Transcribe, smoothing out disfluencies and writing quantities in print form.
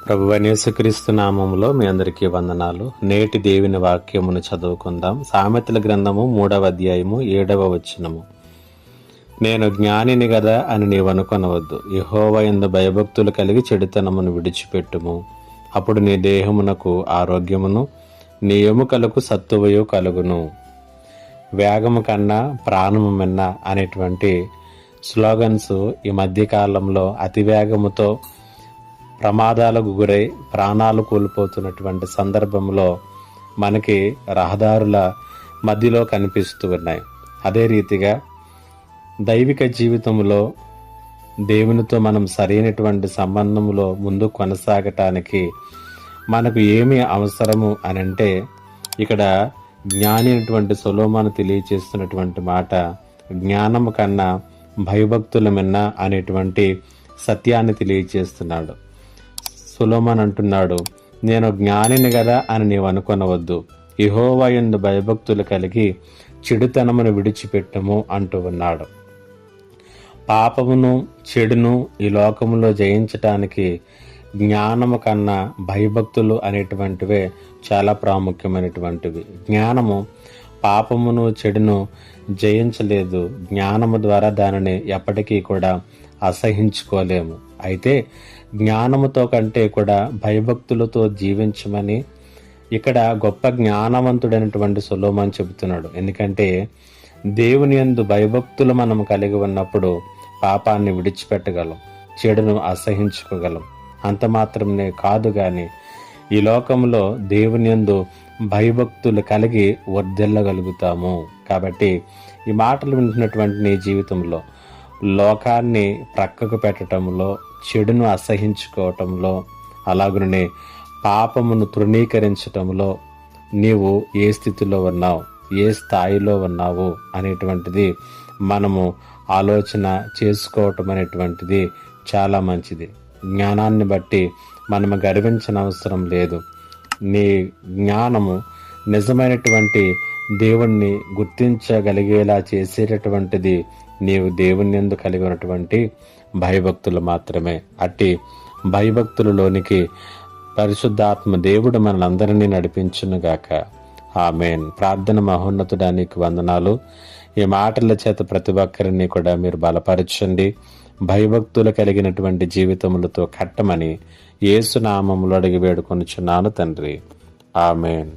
ప్రభువైన యేసుక్రీస్తు నామములో మీ అందరికీ వందనాలు. నేటి దేవుని వాక్యమును చదువుకుందాం. సామెతల గ్రంథము 3వ అధ్యాయము 7వ వచనము. నేను జ్ఞానిని గదా అని నీవనుకొనవద్దు. యెహోవా యందు భయభక్తులు కలిగి చెడుతనమును విడిచిపెట్టుము. అప్పుడు నీ దేహమునకు ఆరోగ్యమును, నీ ఎముకలకు సత్తువయు కలుగును. వేగము కన్నా ప్రాణము మిన్న అనేటువంటి స్లోగన్స్ ఈ మధ్యకాలంలో అతివేగముతో ప్రమాదాలకు గురై ప్రాణాలు కోల్పోతున్నటువంటి సందర్భంలో మనకి రహదారుల మధ్యలో కనిపిస్తూ ఉన్నాయి. అదే రీతిగా దైవిక జీవితంలో దేవునితో మనం సరైనటువంటి సంబంధంలో ముందు కొనసాగటానికి మనకు ఏమి అవసరము అని అంటే, ఇక్కడ జ్ఞాని అయినటువంటి సొలొమోను తెలియచేస్తున్నటువంటి మాట, జ్ఞానము కన్నా భయభక్తుల మిన్న అనేటువంటి సత్యాన్ని తెలియచేస్తున్నాడు. సొలొమోను అంటున్నాడు, నేను జ్ఞానిని గదా అని నీవు అనుకొనవద్దు. యెహోవా యందు భయభక్తులు కలిగి చెడుతనమును విడిచిపెట్టము అంటూ ఉన్నాడు. పాపమును చెడును ఈ లోకములో జయించటానికి జ్ఞానము కన్నా భయభక్తులు అనేటువంటివే చాలా ప్రాముఖ్యమైనటువంటివి. జ్ఞానము పాపమును చెడును జయించలేదు. జ్ఞానము ద్వారా దానిని ఎప్పటికీ కూడా అసహించుకోలేము. అయితే జ్ఞానముతో కంటే కూడా భయభక్తులతో జీవించమని ఇక్కడ గొప్ప జ్ఞానవంతుడైనటువంటి సొలొమోను చెబుతున్నాడు. ఎందుకంటే దేవుని యందు భయభక్తులు మనం కలిగి ఉన్నప్పుడు పాపాన్ని విడిచిపెట్టగలం, చెడును అసహించుకోగలం. అంత మాత్రమే కాదు కానీ ఈ లోకంలో దేవుని యందు భయభక్తులు కలిగి వర్ధిల్లగలుగుతాము. కాబట్టి ఈ మాటలు వింటున్నటువంటి నీ జీవితంలో లోకాన్ని ప్రక్కకు పెట్టడంలో, చెడును అసహించుకోవటంలో, అలాగనే పాపమును తృణీకరించటంలో నీవు ఏ స్థితిలో ఉన్నావు, ఏ స్థాయిలో ఉన్నావు అనేటువంటిది మనము ఆలోచన చేసుకోవటం అనేటువంటిది చాలా మంచిది. జ్ఞానాన్ని బట్టి మనము గర్వించనవసరం లేదు. నీ జ్ఞానము నిజమైనటువంటి దేవుణ్ణి గుర్తించగలిగేలా చేసేటటువంటిది నీవు దేవుని యందు కలిగి ఉన్నటువంటి భయభక్తులు మాత్రమే. అట్టి భయభక్తులలోనికి పరిశుద్ధాత్మ దేవుడు మనలందరినీ నడిపించునుగాక. ఆమేన్. ప్రార్థన. మహోన్నతుడానికి వందనాలు. ఈ మాటల చేత ప్రతి ఒక్కరిని కూడా మీరు బలపరచండి. భయభక్తులు కలిగినటువంటి జీవితములతో కట్టమని యేసు నామములో అడిగి వేడుకొనుచున్నాను తండ్రి. ఆమేన్.